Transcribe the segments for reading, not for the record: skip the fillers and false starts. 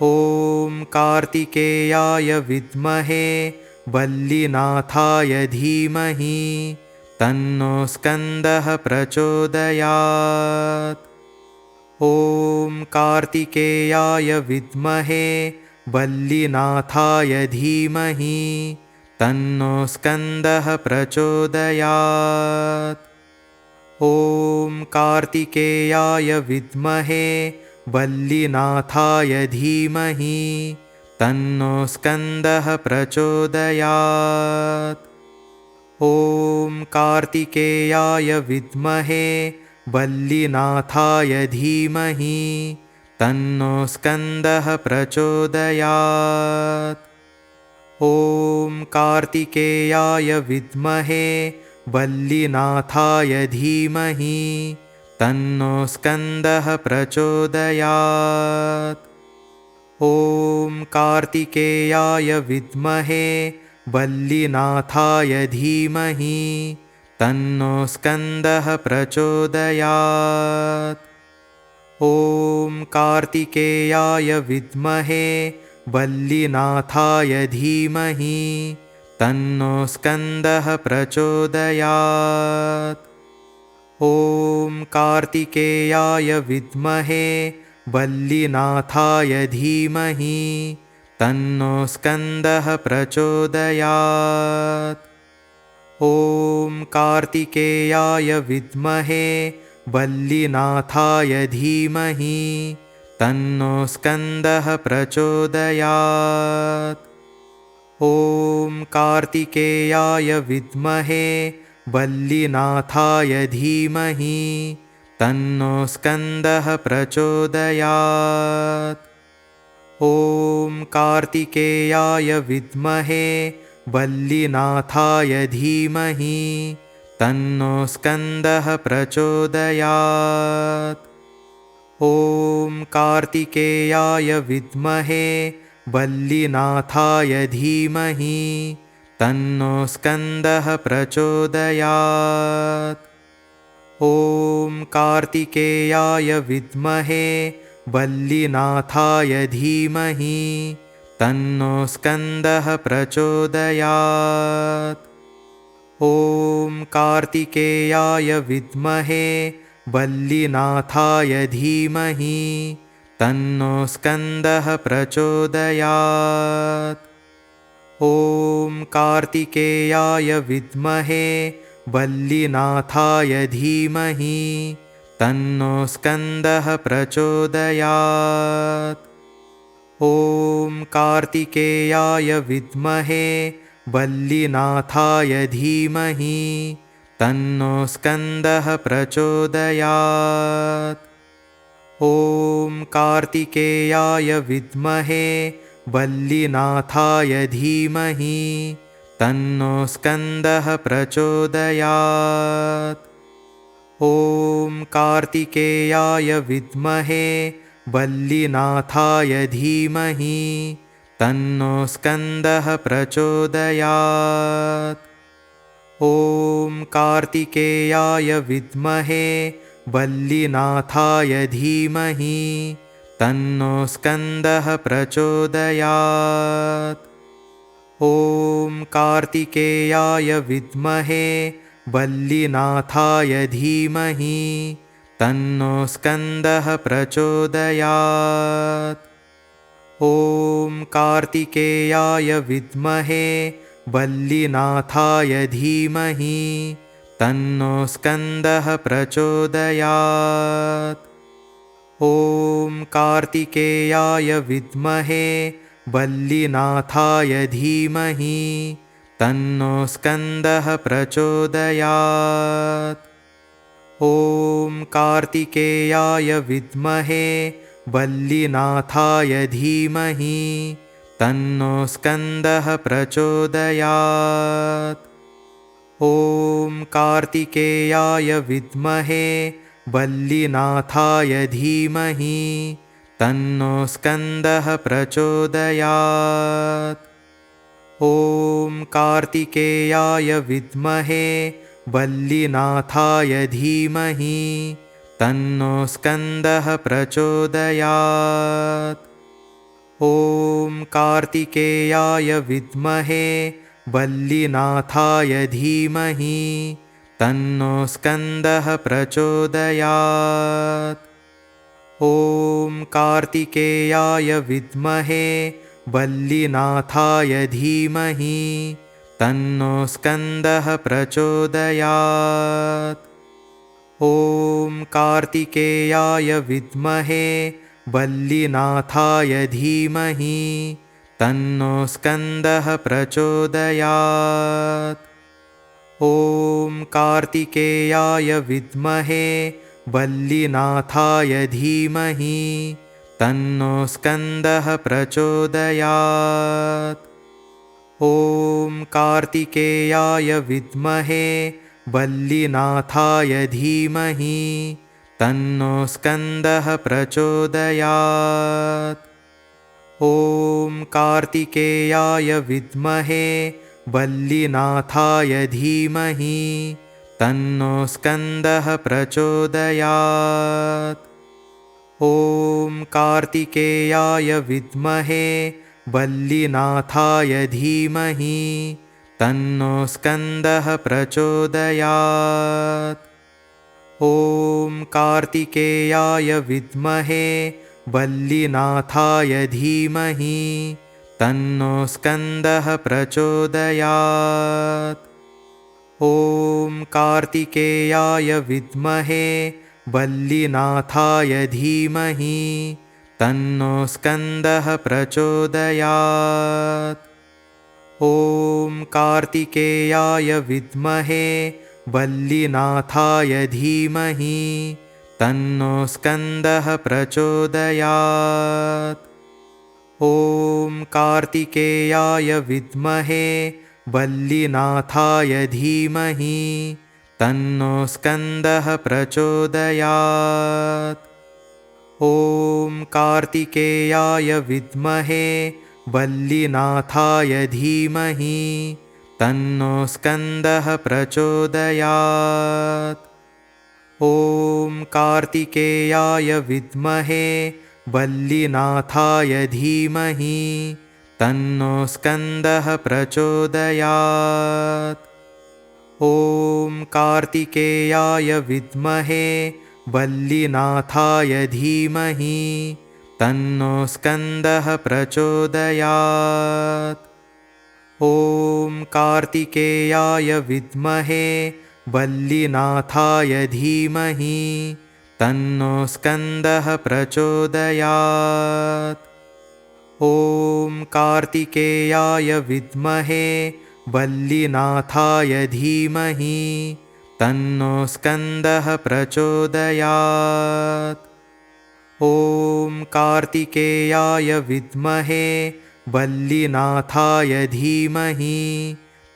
ॐ कार्तिकेयाय विद्महे वल्लीनाथाय धीमहि तन्नो स्कन्दः प्रचोदयात्। ॐ कार्तिकेयाय विद्महे वल्लीनाथाय धीमहि तन्नो स्कन्दः प्रचोदयात्। ॐ कार्तिकेयाय विद्महे वल्लीनाथाय धीमहि तन्नो स्कन्दः प्रचोदयात्। ॐ कार्तिकेयाय विद्महे वल्लीनाथाय धीमहि तन्नो स्कन्दः प्रचोदयात्। ॐ कार्तिकेयाय विद्महे वल्लीनाथाय धीमहि तन्नो स्कन्दः प्रचोदयात्। ॐ कार्तिकेयाय विद्महे वल्लीनाथाय धीमहि तन्नो स्कन्दः प्रचोदयात्। ॐ कार्तिकेयाय विद्महे वल्लीनाथाय धीमहि तन्नो स्कन्दः प्रचोदयात्। ॐ कार्तिकेयाय विद्महे वल्लीनाथाय धीमहि तन्नो स्कन्दः प्रचोदयात्। ॐ कार्तिकेयाय विद्महे वल्लीनाथाय धीमहि तन्नो स्कन्दः प्रचोदयात्। ॐ कार्तिकेयाय विद्महे वल्लीनाथाय धीमहि तन्नो स्कन्दः प्रचोदयात्। ॐ कार्तिकेयाय विद्महे वल्लीनाथाय धीमहि तन्नो स्कन्दः प्रचोदयात्। ॐ कार्तिकेयाय विद्महे वल्लीनाथाय धीमहि तन्नो स्कन्दः प्रचोदयात्। ॐ कार्तिकेयाय विद्महे वल्लीनाथाय धीमहि तन्नो स्कन्दः प्रचोदयात्। ॐ कार्तिकेयाय विद्महे वल्लीनाथाय धीमहि तन्नो स्कन्दः प्रचोदयात्। ॐ कार्तिकेयाय विद्महे वल्लीनाथाय धीमहि तन्नो स्कन्दः प्रचोदयात्। ॐ कार्तिकेयाय विद्महे वल्लीनाथाय धीमहि तन्नो स्कन्दः प्रचोदयात्। ॐ कार्तिकेयाय विद्महे वल्लीनाथाय धीमहि तन्नो स्कन्दः प्रचोदयात्। ॐ कार्तिकेयाय विद्महे वल्लीनाथाय धीमहि तन्नो स्कन्दः प्रचोदयात्। ॐ कार्तिकेयाय विद्महे वल्लीनाथाय धीमहि तन्नो स्कन्दः प्रचोदयात्। ॐ कार्तिकेयाय विद्महे वल्लीनाथाय धीमहि तन्नो स्कन्दः प्रचोदयात्। ॐ कार्तिकेयाय विद्महे वल्लीनाथाय धीमहि तन्नो स्कन्दः प्रचोदयात्। ॐ कार्तिकेयाय विद्महे वल्लीनाथाय धीमहि तन्नो स्कन्दः प्रचोदयात्। ॐ कार्तिकेयाय विद्महे वल्लीनाथाय धीमहि तन्नो स्कन्दः प्रचोदयात्। ॐ कार्तिकेयाय विद्महे वल्लीनाथाय धीमहि तन्नो स्कन्दः प्रचोदयात्। ॐ कार्तिकेयाय विद्महे वल्लीनाथाय धीमहि तन्नो स्कन्दः प्रचोदयात्। ॐ कार्तिकेयाय विद्महे वल्लीनाथाय धीमहि तन्नो स्कन्दः प्रचोदयात्। ॐ कार्तिकेयाय विद्महे वल्लीनाथाय धीमहि तन्नो स्कन्दः प्रचोदयात्। ॐ कार्तिकेयाय विद्महे वल्लीनाथाय धीमहि तन्नो स्कन्दः प्रचोदयात्। ॐ कार्तिकेयाय विद्महे वल्लीनाथाय धीमहि तन्नो स्कन्दः प्रचोदयात्। ॐ कार्तिकेयाय विद्महे वल्लीनाथाय धीमहि तन्नो स्कन्दः प्रचोदयात्। ॐ कार्तिकेयाय विद्महे वल्लीनाथाय धीमहि तन्नो स्कन्दः प्रचोदयात्। ॐ कार्तिकेयाय विद्महे वल्लीनाथाय धीमहि तन्नो स्कन्दः प्रचोदयात्। ॐ कार्तिकेयाय विद्महे वल्लीनाथाय धीमहि तन्नो स्कन्दः प्रचोदयात्। ॐ कार्तिकेयाय विद्महे वल्लीनाथाय धीमहि तन्नो स्कन्दः प्रचोदयात्। ॐ कार्तिकेयाय विद्महे वल्लीनाथाय धीमहि तन्नो स्कन्दः प्रचोदयात्। ॐ कार्तिकेयाय विद्महे वल्लीनाथाय धीमहि तन्नो स्कन्दः प्रचोदयात्। ॐ कार्तिकेयाय विद्महे वल्लीनाथाय धीमहि तन्नो स्कन्दः प्रचोदयात्। ॐ कार्तिकेयाय विद्महे वल्लीनाथाय धीमहि तन्नो स्कन्दः प्रचोदयात्। ॐ कार्तिकेयाय विद्महे वल्लीनाथाय धीमहि तन्नो स्कन्दः प्रचोदयात्। ॐ कार्तिकेयाय विद्महे वल्लीनाथाय धीमहि तन्नो स्कन्दः प्रचोदयात्। ॐ कार्तिकेयाय विद्महे वल्लीनाथाय धीमहि तन्नो स्कन्दः प्रचोदयात्। ॐ कार्तिकेयाय विद्महे वल्लीनाथाय धीमहि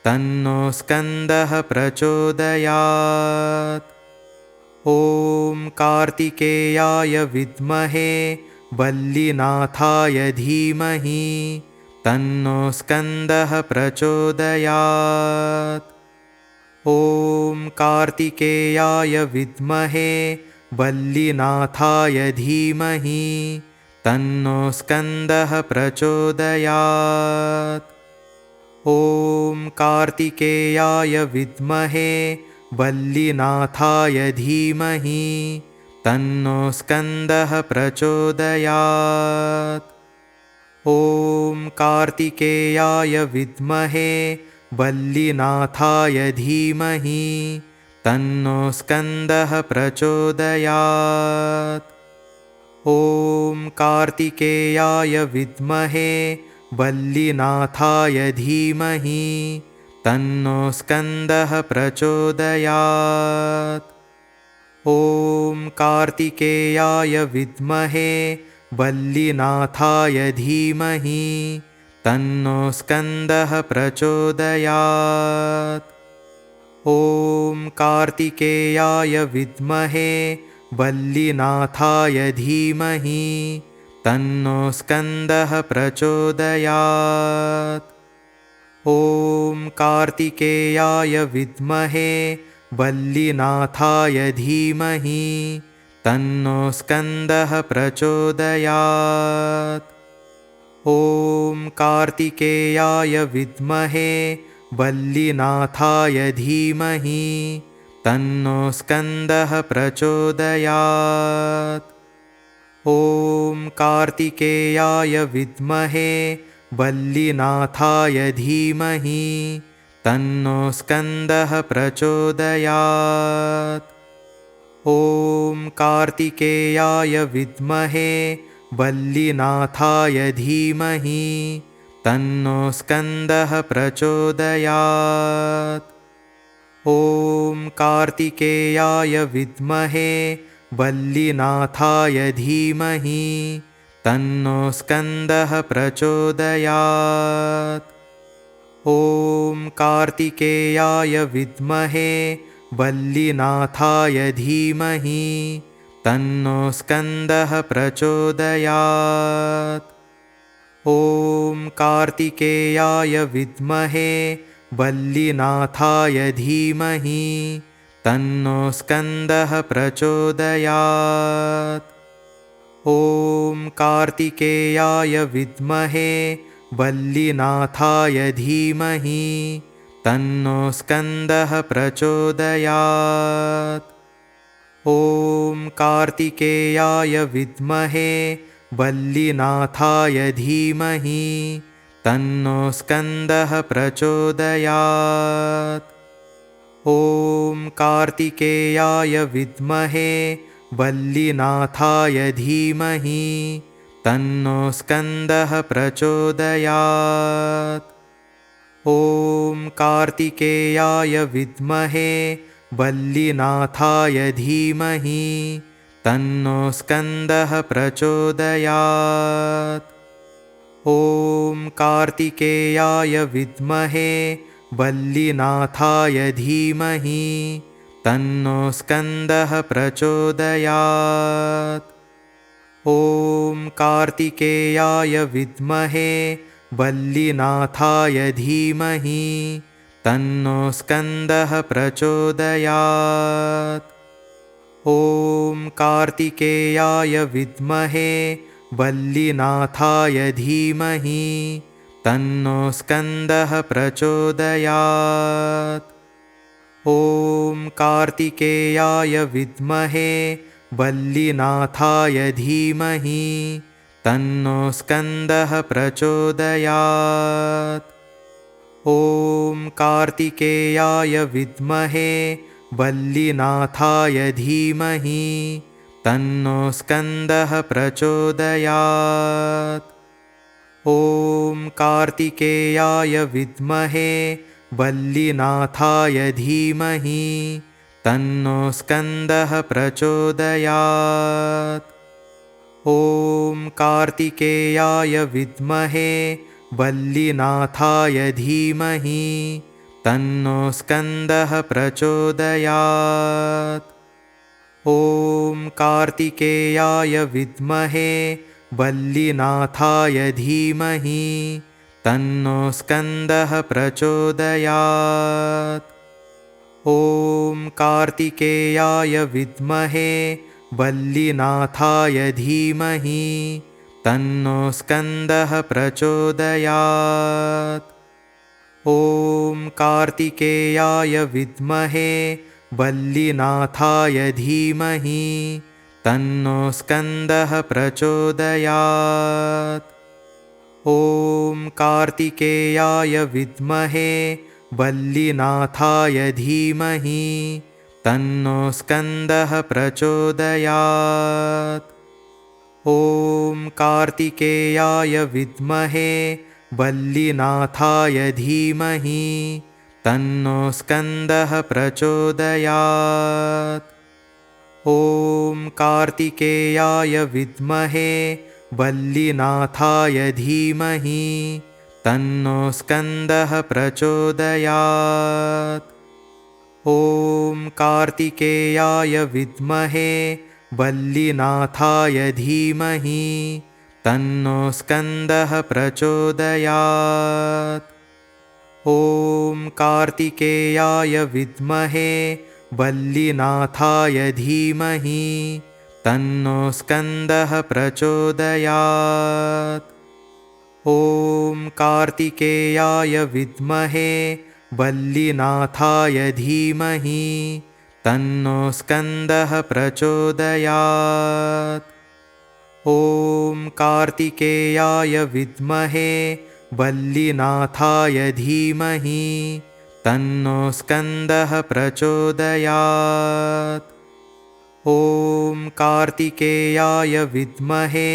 तन्नो स्कन्दः प्रचोदयात्। ॐ कार्तिकेयाय विद्महे वल्लीनाथाय धीमहि तन्नो स्कन्दः प्रचोदयात्। ॐ कार्तिकेयाय विद्महे वल्लीनाथाय धीमहि तन्नो स्कन्दः प्रचोदयात्। ॐ कार्तिकेयाय विद्महे वल्लीनाथाय धीमहि तन्नो स्कन्दः प्रचोदयात्। ॐ कार्तिकेयाय विद्महे वल्लीनाथाय धीमहि तन्नो स्कन्दः प्रचोदयात्। ॐ कार्तिकेयाय विद्महे वल्लीनाथाय धीमहि तन्नो स्कन्दः प्रचोदयात्। ॐ कार्तिकेयाय विद्महे वल्लीनाथाय धीमहि तन्नो स्कन्दः प्रचोदयात्। ॐ कार्तिकेयाय विद्महे वल्लीनाथाय धीमहि तन्नो स्कन्दः प्रचोदयात्। ॐ कार्तिकेयाय विद्महे वल्लीनाथाय धीमहि तन्नो स्कन्दः प्रचोदयात्। ॐ कार्तिकेयाय विद्महे वल्लीनाथाय धीमहि तन्नो स्कन्दः प्रचोदयात्। ॐ कार्तिकेयाय विद्महे वल्लीनाथाय धीमहि तन्नो स्कन्दः प्रचोदयात्। ॐ कार्तिकेयाय विद्महे वल्लीनाथाय धीमहि तन्नो स्कन्दः प्रचोदयात्। ॐ कार्तिकेयाय विद्महे वल्लीनाथाय धीमहि तन्नो स्कन्दः प्रचोदयात्। ॐ कार्तिकेयाय विद्महे वल्लीनाथाय धीमहि तन्नो स्कन्दः प्रचोदयात्। ॐ कार्तिकेयाय विद्महे वल्लीनाथाय धीमहि तन्नो स्कन्दः प्रचोदयात्। ॐ कार्तिकेयाय विद्महे वल्लीनाथाय धीमहि तन्नो स्कन्दः प्रचोदयात्। ॐ कार्तिकेयाय विद्महे वल्लीनाथाय धीमहि तन्नो स्कन्दः प्रचोदयात्। ॐ कार्तिकेयाय विद्महे वल्लीनाथाय धीमहि तन्नो स्कन्दः प्रचोदयात्। ॐ कार्तिकेयाय विद्महे वल्लीनाथाय धीमहि तन्नो स्कन्दः प्रचोदयात्। ॐ कार्तिकेयाय विद्महे वल्लीनाथाय धीमहि तन्नो स्कन्दः प्रचोदयात्। ॐ कार्तिकेयाय विद्महे वल्लीनाथाय धीमहि तन्नो स्कन्दः प्रचोदयात्। ॐ कार्तिकेयाय विद्महे वल्लीनाथाय धीमहि तन्नो स्कन्दः प्रचोदयात्। ॐ कार्तिकेयाय विद्महे वल्लीनाथाय धीमहि तन्नो स्कन्दः प्रचोदयात्। ॐ कार्तिकेयाय विद्महे वल्लीनाथाय धीमहि तन्नो स्कन्दः प्रचोदयात्। ॐ कार्तिकेयाय विद्महे वल्लीनाथाय धीमहि तन्नो स्कन्दः प्रचोदयात्। ॐ कार्तिकेयाय विद्महे वल्लीनाथाय धीमहि तन्नो स्कन्दः प्रचोदयात्। ॐ कार्तिकेयाय विद्महे वल्लीनाथाय धीमहि तन्नो स्कन्दः प्रचोदयात्। ॐ कार्तिकेयाय विद्महे वल्लीनाथाय धीमहि तन्नो स्कन्दः प्रचोदयात्। ॐ कार्तिकेयाय विद्महे वल्लीनाथाय धीमहि तन्नो स्कन्दः प्रचोदयात्। ॐ कार्तिकेयाय विद्महे वल्लीनाथाय धीमहि तन्नो स्कन्दः प्रचोदयात्। ॐ कार्तिकेयाय विद्महे वल्लीनाथाय धीमहि तन्नो स्कन्दः प्रचोदयात्। ॐ कार्तिकेयाय विद्महे वल्लीनाथाय धीमहि तन्नो स्कन्दः प्रचोदयात्। ॐ कार्तिकेयाय विद्महे वल्लीनाथाय धीमहि तन्नो स्कन्दः प्रचोदयात्। ॐ कार्तिकेयाय विद्महे वल्लीनाथाय धीमहि तन्नो स्कन्दः प्रचोदयात्। ॐ कार्तिकेयाय विद्महे वल्लीनाथाय धीमहि तन्नो स्कन्दः प्रचोदयात्। ॐ कार्तिकेयाय विद्महे वल्लीनाथाय धीमहि तन्नो स्कन्दः प्रचोदयात्। ॐ कार्तिकेयाय विद्महे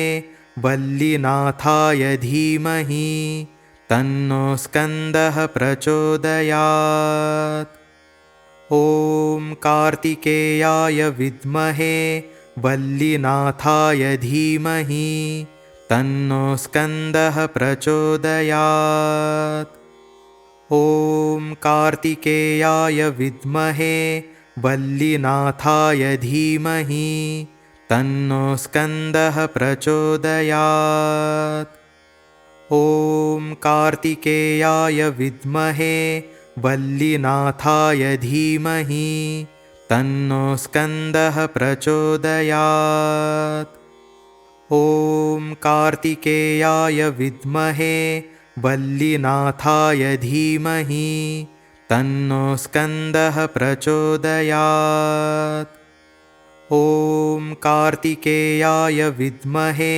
वल्लीनाथाय धीमहि तन्नो स्कन्दः प्रचोदयात्। ॐ कार्तिकेयाय विद्महे वल्लीनाथाय धीमहि तन्नो स्कन्दः प्रचोदयात्। ॐ कार्तिकेयाय विद्महे वल्लीनाथाय धीमहि तन्नो स्कन्दः प्रचोदयात्। ॐ कार्तिकेयाय विद्महे वल्लीनाथाय धीमहि तन्नो स्कन्दः प्रचोदयात्। ॐ कार्तिकेयाय विद्महे वल्लीनाथाय धीमहि तन्नो स्कन्दः प्रचोदयात्। ॐ कार्तिकेयाय विद्महे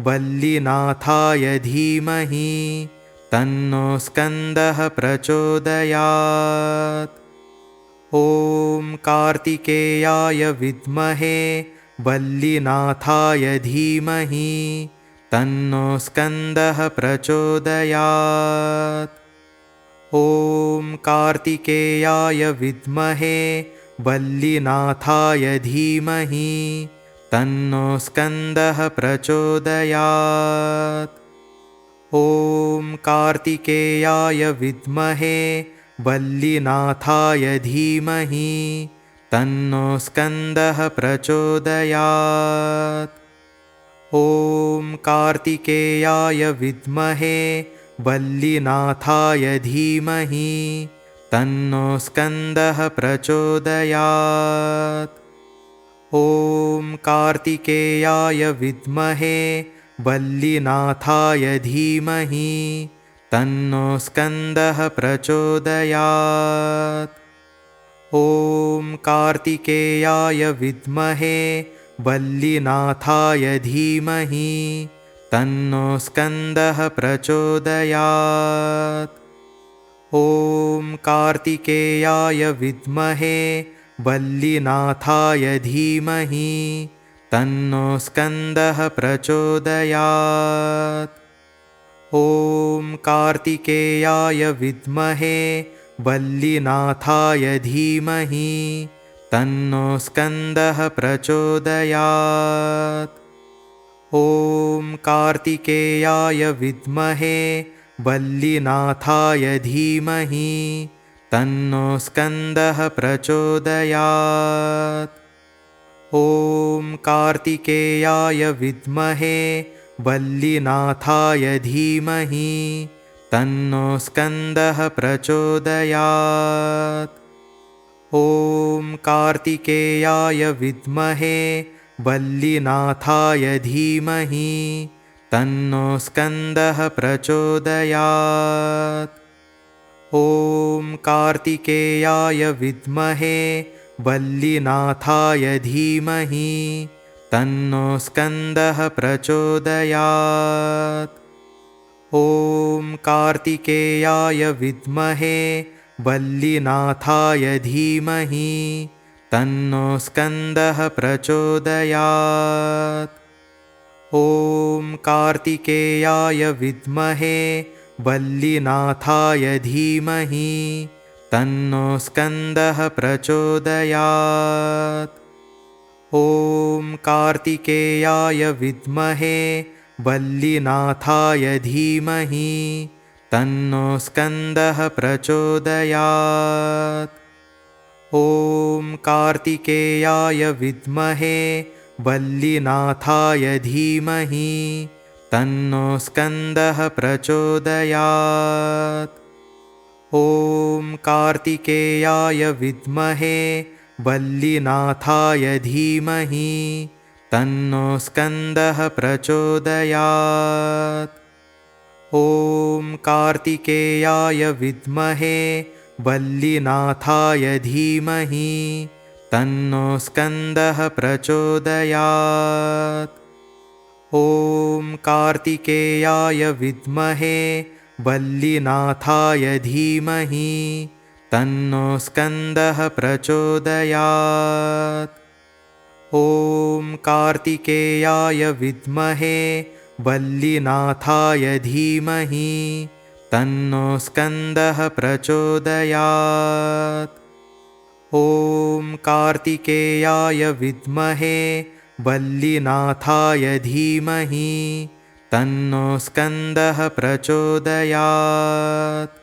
वल्लीनाथाय धीमहि तन्नो स्कन्दः प्रचोदयात्। ॐ कार्तिकेयाय विद्महे वल्लीनाथाय धीमहि तन्नो स्कन्दः प्रचोदयात्। ॐ कार्तिकेयाय विद्महे वल्लीनाथाय धीमहि तन्नो स्कन्दः प्रचोदयात्। ॐ कार्तिकेयाय विद्महे वल्लीनाथाय धीमहि तन्नो स्कन्दः प्रचोदयात्। ॐ कार्तिकेयाय विद्महे वल्लीनाथाय धीमहि तन्नो स्कन्दः प्रचोदयात्। ॐ कार्तिकेयाय विद्महे वल्लीनाथाय धीमहि तन्नो स्कन्दः प्रचोदयात्। ॐ कार्तिकेयाय विद्महे वल्लीनाथाय धीमहि तन्नो स्कन्दः प्रचोदयात्। ॐ कार्तिकेयाय विद्महे वल्लीनाथाय धीमहि तन्नो स्कन्दः प्रचोदयात्। ॐ कार्तिकेयाय विद्महे वल्लीनाथाय धीमहि तन्नो स्कन्दः प्रचोदयात्। ॐ कार्तिकेयाय विद्महे वल्लीनाथाय धीमहि तन्नो स्कन्दः प्रचोदयात्। ॐ कार्तिकेयाय विद्महे वल्लीनाथाय धीमहि तन्नो स्कन्दः प्रचोदयात्। ॐ कार्तिकेयाय विद्महे वल्लीनाथाय धीमहि तन्नो स्कन्दः प्रचोदयात्। ॐ कार्तिकेयाय विद्महे वल्लीनाथाय धीमहि तन्नो स्कन्दः प्रचोदयात्। ॐ कार्तिकेयाय विद्महे वल्लीनाथाय धीमहि तन्नो स्कन्दः प्रचोदयात्। ॐ कार्तिकेयाय विद्महे वल्लीनाथाय धीमहि तन्नो स्कन्दः प्रचोदयात्। ॐ कार्तिकेयाय विद्महे वल्लीनाथाय धीमहि तन्नो स्कन्दः प्रचोदयात्। ॐ कार्तिकेयाय विद्महे वल्लीनाथाय धीमहि तन्नो स्कन्दः प्रचोदयात्। ॐ कार्तिकेयाय विद्महे वल्लीनाथाय धीमहि तन्नो स्कन्दः प्रचोदयात्। ॐ कार्तिकेयाय विद्महे वल्लीनाथाय धीमहि तन्नो स्कन्दः प्रचोदयात्। ॐ कार्तिकेयाय विद्महे वल्लीनाथाय धीमहि तन्नो स्कन्दः प्रचोदयात्। ॐ कार्तिकेयाय विद्महे वल्लीनाथाय धीमहि तन्नो स्कन्दः प्रचोदयात्। ॐ कार्तिकेयाय विद्महे वल्लीनाथाय धीमहि तन्नो स्कन्दः प्रचोदयात्।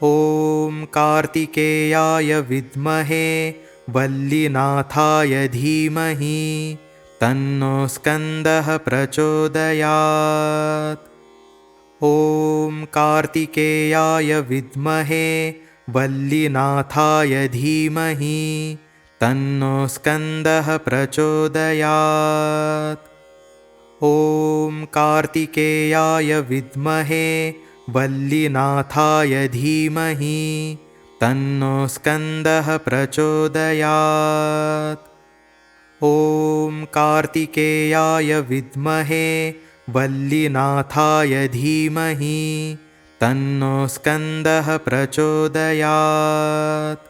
ॐ कार्तिकेयाय विद्महे वल्लीनाथाय धीमहि तन्नो स्कन्दः प्रचोदयात्। ॐ कार्तिकेयाय विद्महे वल्लीनाथाय धीमहि तन्नो स्कन्दः प्रचोदयात्। ॐ कार्तिकेयाय विद्महे वल्लीनाथाय धीमहि तन्नो स्कन्दः प्रचोदयात्। ॐ कार्तिकेयाय विद्महे वल्लीनाथाय धीमहि तन्नो स्कन्दः प्रचोदयात्।